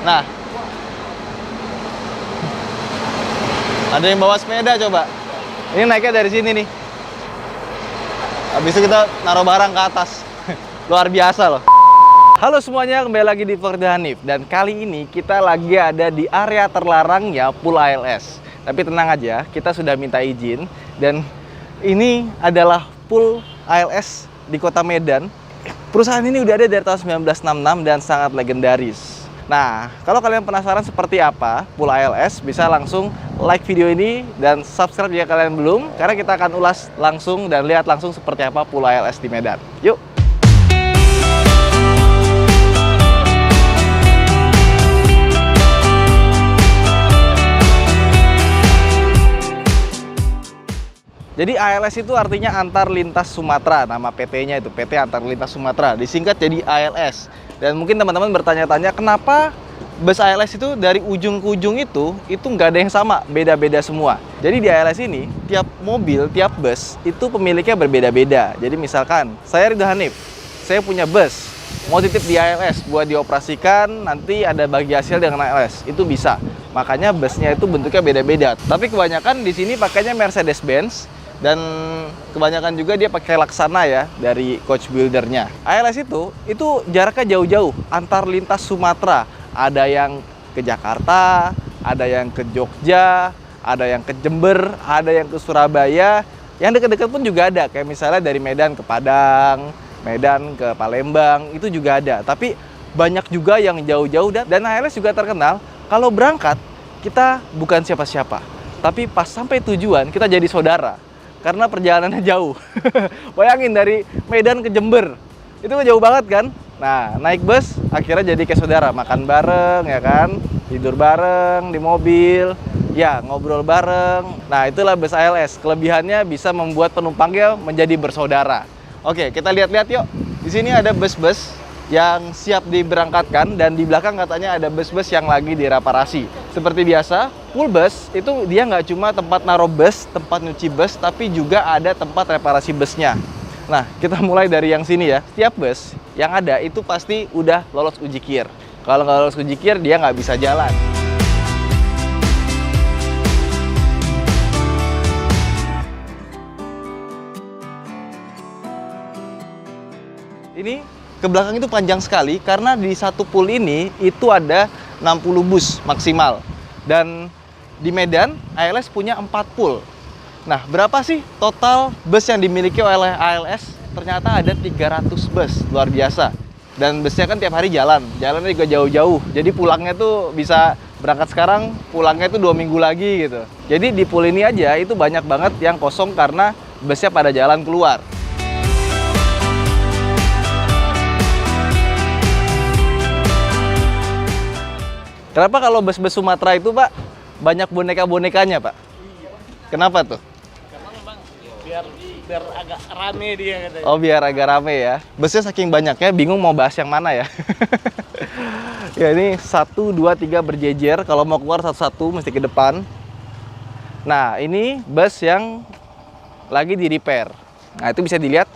Nah, ada yang bawa sepeda coba. Ini naiknya dari sini nih. Habis itu kita naruh barang ke atas. Luar biasa loh. Halo semuanya, kembali lagi di Vlog Hanif. Dan kali ini kita lagi ada di area terlarangnya Pool ALS. Tapi tenang aja, kita sudah minta izin. Dan ini adalah Pool ALS di kota Medan. Perusahaan ini udah ada dari tahun 1966 dan sangat legendaris. Nah, kalau kalian penasaran seperti apa Pool ALS, bisa langsung like video ini dan subscribe jika kalian belum, karena kita akan ulas langsung dan lihat langsung seperti apa Pool ALS di Medan. Yuk! Jadi ALS itu artinya Antar Lintas Sumatera, nama PT-nya itu PT Antar Lintas Sumatera, disingkat jadi ALS. Dan mungkin teman-teman bertanya-tanya kenapa bus ALS itu dari ujung ke ujung itu nggak ada yang sama, beda-beda semua. Jadi di ALS ini, tiap mobil, tiap bus itu pemiliknya berbeda-beda. Jadi misalkan, saya Ridho Hanif, saya punya bus, mau titip di ALS buat dioperasikan, nanti ada bagi hasil dengan ALS, itu bisa. Makanya busnya itu bentuknya beda-beda. Tapi kebanyakan di sini pakainya Mercedes-Benz. Dan kebanyakan juga dia pakai Laksana ya, dari coach buildernya. ALS itu jaraknya jauh-jauh, antar lintas Sumatera. Ada yang ke Jakarta, ada yang ke Jogja, ada yang ke Jember, ada yang ke Surabaya. Yang dekat-dekat pun juga ada, kayak misalnya dari Medan ke Padang, Medan ke Palembang, itu juga ada. Tapi banyak juga yang jauh-jauh, dan ALS juga terkenal, kalau berangkat, kita bukan siapa-siapa. Tapi pas sampai tujuan, kita jadi saudara. Karena perjalanannya jauh. Bayangin dari Medan ke Jember. Itu jauh banget kan? Nah, naik bus akhirnya jadi kayak saudara. Makan bareng ya kan? Tidur bareng di mobil. Ya, ngobrol bareng. Nah, itulah bus ALS. Kelebihannya bisa membuat penumpangnya menjadi bersaudara. Oke, kita lihat-lihat yuk. Di sini ada bus-bus yang siap diberangkatkan. Dan di belakang katanya ada bus-bus yang lagi direparasi. Seperti biasa, pool bus itu dia nggak cuma tempat naruh bus, tempat nyuci bus, tapi juga ada tempat reparasi busnya. Nah, kita mulai dari yang sini ya. Setiap bus yang ada itu pasti udah lolos uji kir. Kalau nggak lolos uji kir, dia nggak bisa jalan. Ini ke belakang itu panjang sekali karena di satu pool ini itu ada 60 bus maksimal. Dan di Medan, ALS punya 4 pool. Nah, berapa sih total bus yang dimiliki oleh ALS? Ternyata ada 300 bus, luar biasa. Dan busnya kan tiap hari jalannya juga jauh-jauh. Jadi pulangnya tuh bisa berangkat sekarang, pulangnya tuh 2 minggu lagi gitu. Jadi di pool ini aja itu banyak banget yang kosong karena busnya pada jalan keluar. Kenapa kalau bus-bus Sumatera itu, Pak, banyak boneka-bonekanya, Pak? Iya. Kenapa tuh? Karena memang biar agak rame dia katanya. Oh, biar agak rame ya. Busnya saking banyaknya, bingung mau bahas yang mana ya. Ya, ini 1, 2, 3 berjejer. Kalau mau keluar satu-satu, mesti ke depan. Nah, ini bus yang lagi di-repair. Nah, itu bisa dilihat.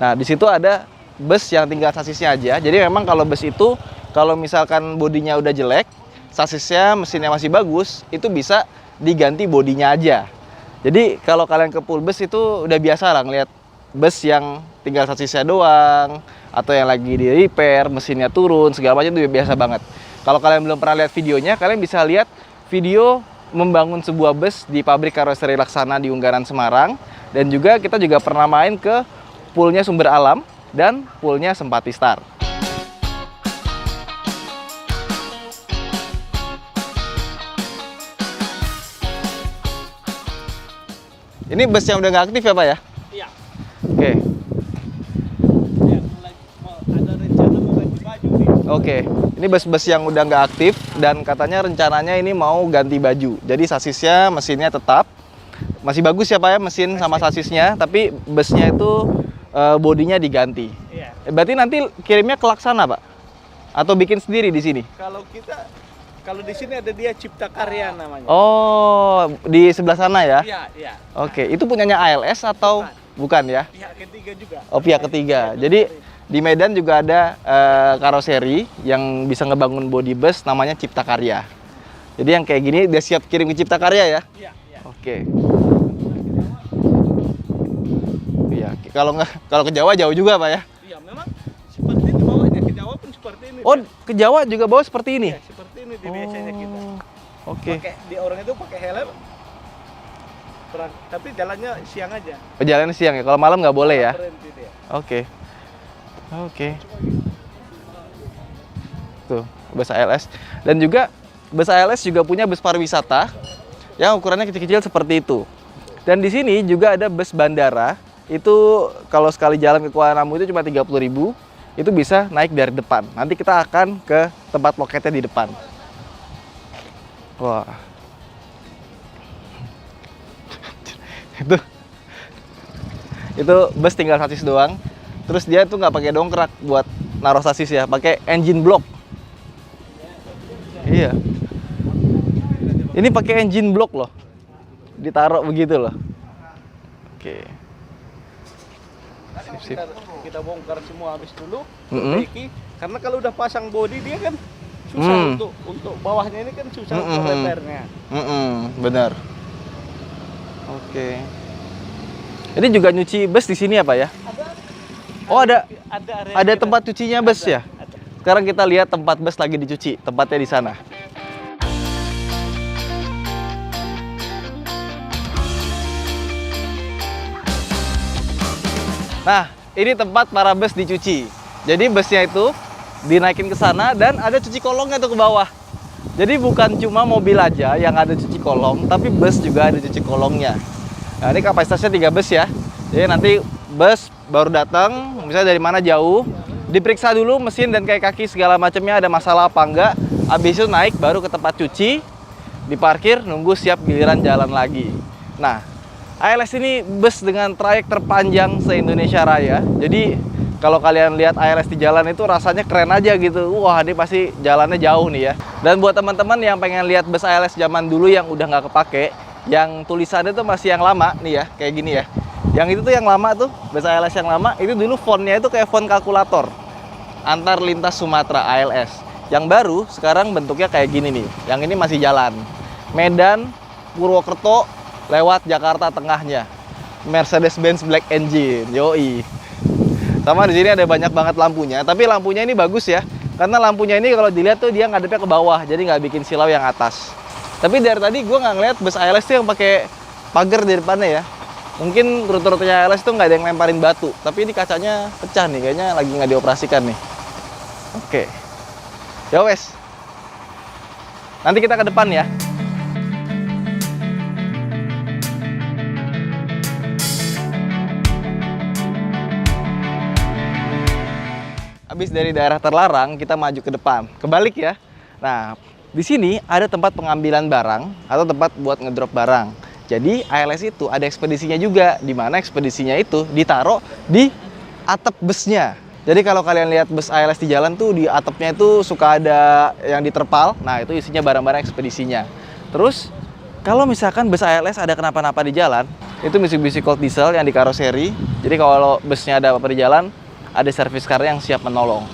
Nah, di situ ada bus yang tinggal sasisnya aja. Jadi memang kalau bus itu, kalau misalkan bodinya udah jelek, sasisnya, mesinnya masih bagus, itu bisa diganti bodinya aja. Jadi kalau kalian ke pool bus itu udah biasa lah ngeliat bus yang tinggal sasisnya doang, atau yang lagi di repair, mesinnya turun, segala macam itu biasa banget. Kalau kalian belum pernah lihat videonya, kalian bisa lihat video membangun sebuah bus di pabrik karoseri Laksana di Unggaran, Semarang. Dan juga kita juga pernah main ke poolnya Sumber Alam dan poolnya Sempati Star. Ini bus yang udah nggak aktif ya, Pak ya? Iya. Oke. Ya, ada rencana mau ganti baju nih. Oke. Ini bus-bus yang udah nggak aktif dan katanya rencananya ini mau ganti baju. Jadi sasisnya, mesinnya tetap masih bagus ya, Pak ya, mesin sama sasisnya, tapi busnya itu bodinya diganti. Iya. Berarti nanti kirimnya ke Laksana, Pak? Atau bikin sendiri di sini? Kalau di sini ada dia Cipta Karya namanya. Oh, di sebelah sana ya? Iya, iya. Oke, itu punyanya ALS atau bukan ya? Pihak ketiga juga. Oh, pihak ketiga. Jadi Di Medan juga ada karoseri yang bisa ngebangun body bus namanya Cipta Karya. Jadi yang kayak gini udah siap kirim ke Cipta Karya ya? Iya, iya. Oke. Iya, kalau ke Jawa jauh juga Pak ya? Iya, memang seperti ini bawahnya ke Jawa pun seperti ini. Oh, ke Jawa juga bawa seperti ini? Iya, seperti ini di biasanya kita. Oke. Pakai di orang itu pakai helm. Tapi jalannya siang aja. Perjalanan siang ya, kalau malam nggak boleh ya? Berhenti dia. Oke. Oke. Tuh, bus ALS. Dan juga bus ALS juga punya bus pariwisata yang ukurannya kecil-kecil seperti itu. Dan di sini juga ada bus bandara. Itu kalau sekali jalan ke Kuala Namu itu cuma 30.000. Itu bisa naik dari depan. Nanti kita akan ke tempat loketnya di depan. Wah. Itu bus tinggal sasis doang. Terus dia tuh nggak pakai dongkrak buat naruh sasis ya, pakai engine block. Iya. Ini pakai engine block loh. Ditaruh begitu loh. Oke. Sip. Kita bongkar semua habis dulu, Mm-mm. perbaiki. Karena kalau udah pasang bodi dia kan susah untuk bawahnya ini kan susah untuk repairnya. Benar. Oke. Ini juga nyuci bus di sini apa ya? Oh ada area tempat cucinya bus ya? ada. Sekarang kita lihat tempat bus lagi dicuci, tempatnya di sana. Nah, ini tempat para bus dicuci. Jadi busnya itu dinaikin ke sana dan ada cuci kolongnya tuh ke bawah. Jadi bukan cuma mobil aja yang ada cuci kolong, tapi bus juga ada cuci kolongnya. Nah, ini kapasitasnya 3 bus ya. Jadi nanti bus baru datang, misalnya dari mana jauh, diperiksa dulu mesin dan kayak kaki segala macamnya ada masalah apa enggak. Habis itu naik baru ke tempat cuci, diparkir, nunggu siap giliran jalan lagi. Nah, ALS ini bus dengan trayek terpanjang se-Indonesia Raya. Jadi kalau kalian lihat ALS di jalan itu rasanya keren aja gitu. Wah, ini pasti jalannya jauh nih ya. Dan buat teman-teman yang pengen lihat bus ALS zaman dulu yang udah nggak kepake, yang tulisannya tuh masih yang lama nih ya, kayak gini ya. Yang itu tuh yang lama tuh, bus ALS yang lama, itu dulu fontnya itu kayak font kalkulator. Antar Lintas Sumatera ALS. Yang baru sekarang bentuknya kayak gini nih. Yang ini masih jalan. Medan, Purwokerto, lewat Jakarta tengahnya. Mercedes-Benz Black Engine, yoi. Sama di sini ada banyak banget lampunya, tapi lampunya ini bagus ya. Karena lampunya ini kalau dilihat tuh dia ngadepnya ke bawah, jadi nggak bikin silau yang atas. Tapi dari tadi gue nggak ngeliat bus ALS tuh yang pakai pagar di depannya ya. Mungkin rute-rutenya ALS tuh nggak ada yang lemparin batu, tapi ini kacanya pecah nih, kayaknya lagi nggak dioperasikan nih. Oke, ya wes. Nanti kita ke depan ya. Habis dari daerah terlarang, kita maju ke depan. Kebalik ya. Nah, di sini ada tempat pengambilan barang atau tempat buat ngedrop barang. Jadi ALS itu ada ekspedisinya juga, di mana ekspedisinya itu ditaruh di atap busnya. Jadi kalau kalian lihat bus ALS di jalan tuh di atapnya itu suka ada yang diterpal. Nah, itu isinya barang-barang ekspedisinya. Terus kalau misalkan bus ALS ada kenapa-napa di jalan, itu Mitsubishi Colt Diesel yang di karoseri. Jadi kalau busnya ada apa-apa di jalan, ada servis car yang siap menolong.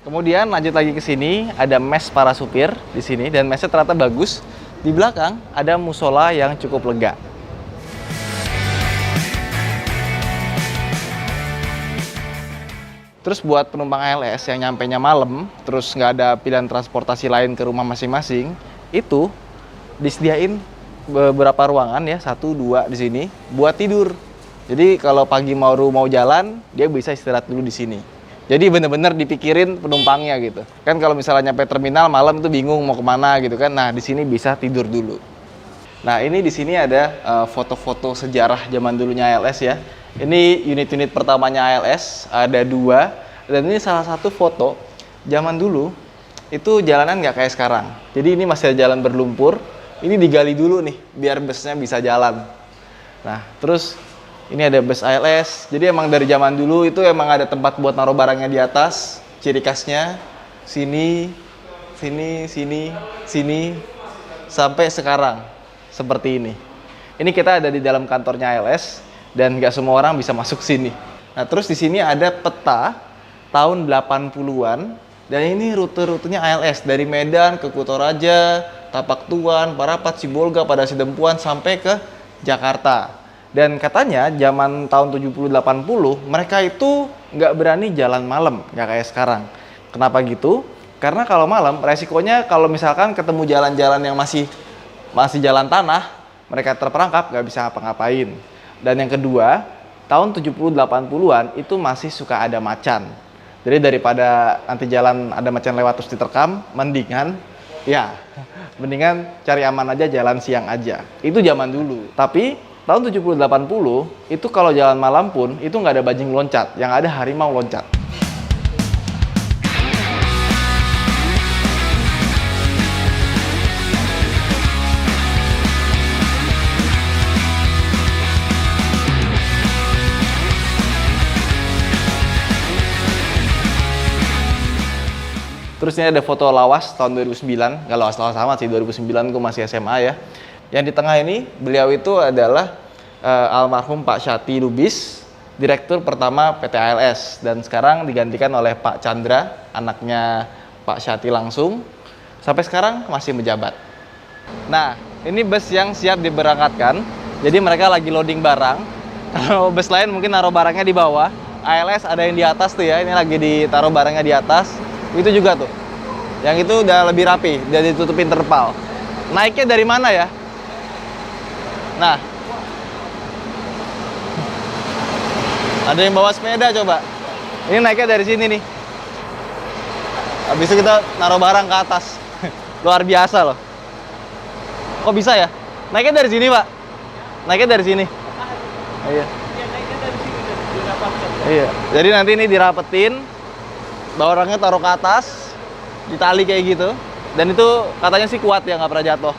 Kemudian lanjut lagi ke sini, ada mes para supir di sini dan mesnya ternyata bagus. Di belakang ada musola yang cukup lega. Terus buat penumpang ALS yang nyampenya malam, terus nggak ada pilihan transportasi lain ke rumah masing-masing, itu disediain beberapa ruangan ya, 1, 2 di sini buat tidur. Jadi kalau pagi mau jalan, dia bisa istirahat dulu di sini. Jadi bener-bener dipikirin penumpangnya gitu. Kan kalau misalnya nyampe terminal malam itu bingung mau kemana gitu kan. Nah di sini bisa tidur dulu. Nah ini di sini ada foto-foto sejarah zaman dulunya ALS ya. Ini unit-unit pertamanya ALS, ada 2. Dan ini salah satu foto zaman dulu itu jalanan nggak kayak sekarang. Jadi ini masih ada jalan berlumpur. Ini digali dulu nih biar busnya bisa jalan. Nah terus ini ada bus ALS. Jadi emang dari zaman dulu itu emang ada tempat buat naruh barangnya di atas. Ciri khasnya sini, sini, sini, sini sampai sekarang. seperti ini. Ini kita ada di dalam kantornya ALS dan nggak semua orang bisa masuk sini. Nah, terus di sini ada peta tahun 80-an dan ini rute-rutenya ALS dari Medan ke Kutoraja, Tapak Tuan, Parapat, Sibolga, Padang-Sidempuan sampai ke Jakarta. Dan katanya zaman tahun 70-80 mereka itu nggak berani jalan malam, nggak kayak sekarang. Kenapa gitu? Karena kalau malam resikonya kalau misalkan ketemu jalan-jalan yang masih jalan tanah, mereka terperangkap nggak bisa ngapa-ngapain. Dan yang kedua, tahun 70-80-an itu masih suka ada macan. Jadi daripada nanti jalan ada macan lewat terus diterkam, mendingan cari aman aja, jalan siang aja. Itu zaman dulu. Tapi tahun 70-80 itu kalau jalan malam pun itu nggak ada bajing loncat, yang ada harimau loncat. Terus ini ada foto lawas tahun 2009, kalau salah sama sih 2009 gue masih SMA ya. Yang di tengah ini beliau itu adalah almarhum Pak Syati Lubis, direktur pertama PT ALS dan sekarang digantikan oleh Pak Chandra, anaknya Pak Syati langsung. Sampai sekarang masih menjabat. Nah, ini bus yang siap diberangkatkan. Jadi mereka lagi loading barang. Kalau bus lain mungkin naruh barangnya di bawah. ALS ada yang di atas tuh ya, ini lagi ditaruh barangnya di atas. Itu juga tuh. Yang itu udah lebih rapi, udah ditutupin terpal. Naiknya dari mana ya? Nah. Ada yang bawa sepeda coba. Ini naiknya dari sini nih. Habis itu kita naruh barang ke atas. Luar biasa loh. Kok bisa ya? Naiknya dari sini, Pak. Naiknya dari sini. Iya. Iya. Jadi nanti ini dirapetin. Barangnya taruh ke atas, ditali kayak gitu, dan itu katanya sih kuat ya, nggak pernah jatuh.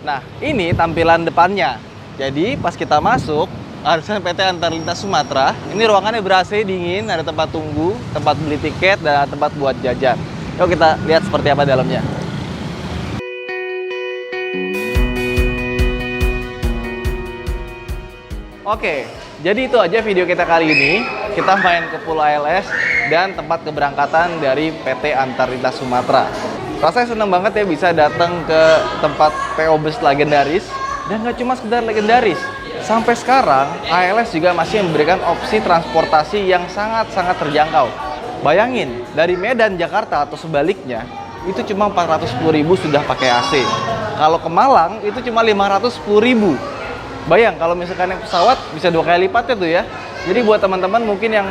Nah, ini tampilan depannya. Jadi pas kita masuk, harusnya PT Antar Lintas Sumatera, ini ruangannya ber-AC dingin, ada tempat tunggu, tempat beli tiket, dan tempat buat jajan. Yuk kita lihat seperti apa dalamnya. Oke, jadi itu aja video kita kali ini. Kita main ke Pulau ALS dan tempat keberangkatan dari PT Antar Lintas Sumatera. Rasanya seneng banget ya bisa datang ke tempat PO Bus legendaris, dan nggak cuma sekedar legendaris. Sampai sekarang, ALS juga masih memberikan opsi transportasi yang sangat-sangat terjangkau. Bayangin, dari Medan, Jakarta, atau sebaliknya, itu cuma 410.000 sudah pakai AC. Kalau ke Malang, itu cuma 510.000. Bayang, kalau misalkan yang pesawat, bisa 2 kali lipatnya tuh ya. Jadi buat teman-teman mungkin yang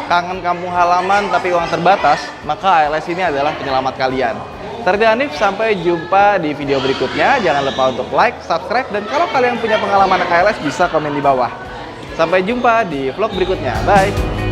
kangen kampung halaman tapi uang terbatas, maka ALS ini adalah penyelamat kalian. Saya Hanif, sampai jumpa di video berikutnya. Jangan lupa untuk like, subscribe, dan kalau kalian punya pengalaman ALS bisa komen di bawah. Sampai jumpa di vlog berikutnya. Bye!